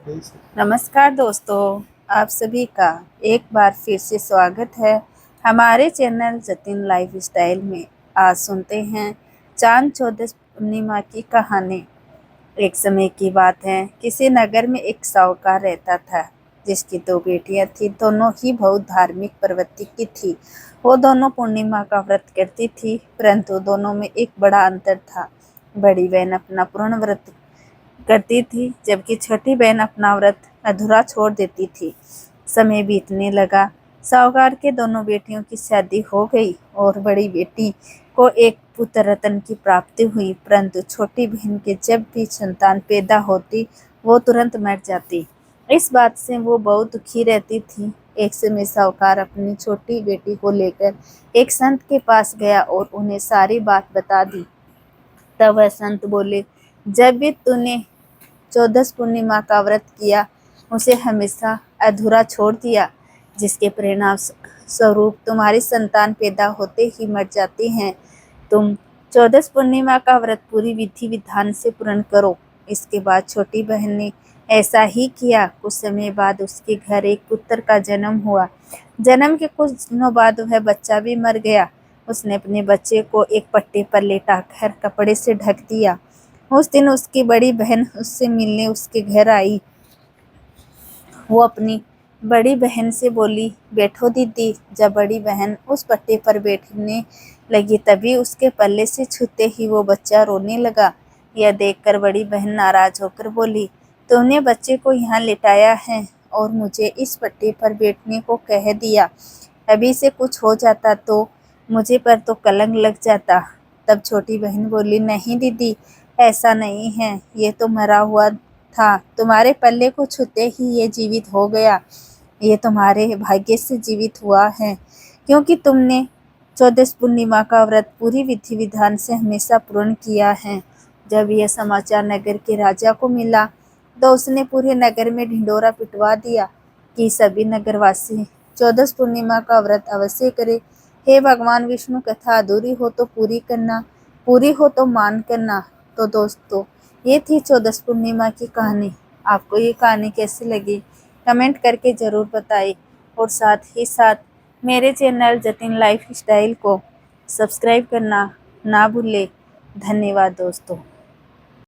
नमस्कार दोस्तों, आप सभी का एक बार फिर से स्वागत है हमारे चैनल जतिन लाइफ स्टाइल में। आज सुनते हैं चांद चौदस पूर्णिमा की कहानी। एक समय की बात है, किसी नगर में एक साहूकार रहता था जिसकी दो बेटियां थी। दोनों ही बहुत धार्मिक प्रवृत्ति की थी। वो दोनों पूर्णिमा का व्रत करती थी, परंतु दोनों में एक बड़ा अंतर था। बड़ी बहन अपना पूर्ण व्रत करती थी, जबकि छोटी बहन अपना व्रत अधूरा छोड़ देती थी। समय बीतने लगा। साहूकार के दोनों बेटियों की शादी हो गई और बड़ी बेटी को एक पुत्र रत्न की प्राप्ति हुई, परंतु छोटी बहन के जब भी संतान पैदा होती वो तुरंत मर जाती। इस बात से वो बहुत दुखी रहती थी। एक समय साहूकार अपनी छोटी बेटी को लेकर एक संत के पास गया और उन्हें सारी बात बता दी। तब वह संत बोले, जब भी तूने चौदस पूर्णिमा का व्रत किया, उसे हमेशा अधूरा छोड़ दिया, जिसके परिणाम स्वरूप तुम्हारी संतान पैदा होते ही मर जाती हैं। तुम चौदस पूर्णिमा का व्रत पूरी विधि विधान से पूर्ण करो। इसके बाद छोटी बहन ने ऐसा ही किया। कुछ समय बाद उसके घर एक पुत्र का जन्म हुआ। जन्म के कुछ दिनों बाद वह बच्चा भी मर गया। उसने अपने बच्चे को एक पट्टे पर लेटाकर कपड़े से ढक दिया। उस दिन उसकी बड़ी बहन उससे मिलने उसके घर आई। वो अपनी बड़ी बहन से बोली, बैठो दीदी। जब बड़ी बहन उस पट्टे पर बैठने लगी, तभी उसके पल्ले से छूते ही वो बच्चा रोने लगा। यह देखकर बड़ी बहन नाराज होकर बोली, तुमने बच्चे को यहाँ लिटाया है और मुझे इस पट्टे पर बैठने को कह दिया। अभी से कुछ हो जाता तो मुझे पर तो कलंक लग जाता। तब छोटी बहन बोली, नहीं दीदी, ऐसा नहीं है, ये तो मरा हुआ था। तुम्हारे पल्ले को छूते ही ये जीवित हो गया। ये तुम्हारे भाग्य से जीवित हुआ है, क्योंकि तुमने चौदस पूर्णिमा का व्रत पूरी विधि विधान से हमेशा पूर्ण किया है। जब यह समाचार नगर के राजा को मिला तो उसने पूरे नगर में ढिंढोरा पिटवा दिया कि सभी नगरवासी चौदस पूर्णिमा का व्रत अवश्य करे। हे भगवान विष्णु, कथा अधूरी हो तो पूरी करना, पूरी हो तो मान करना। तो दोस्तों, ये थी चौदस पूर्णिमा की कहानी। आपको ये कहानी कैसी लगी कमेंट करके ज़रूर बताएं और साथ ही साथ मेरे चैनल जतिन लाइफ स्टाइल को सब्सक्राइब करना ना भूलें। धन्यवाद दोस्तों।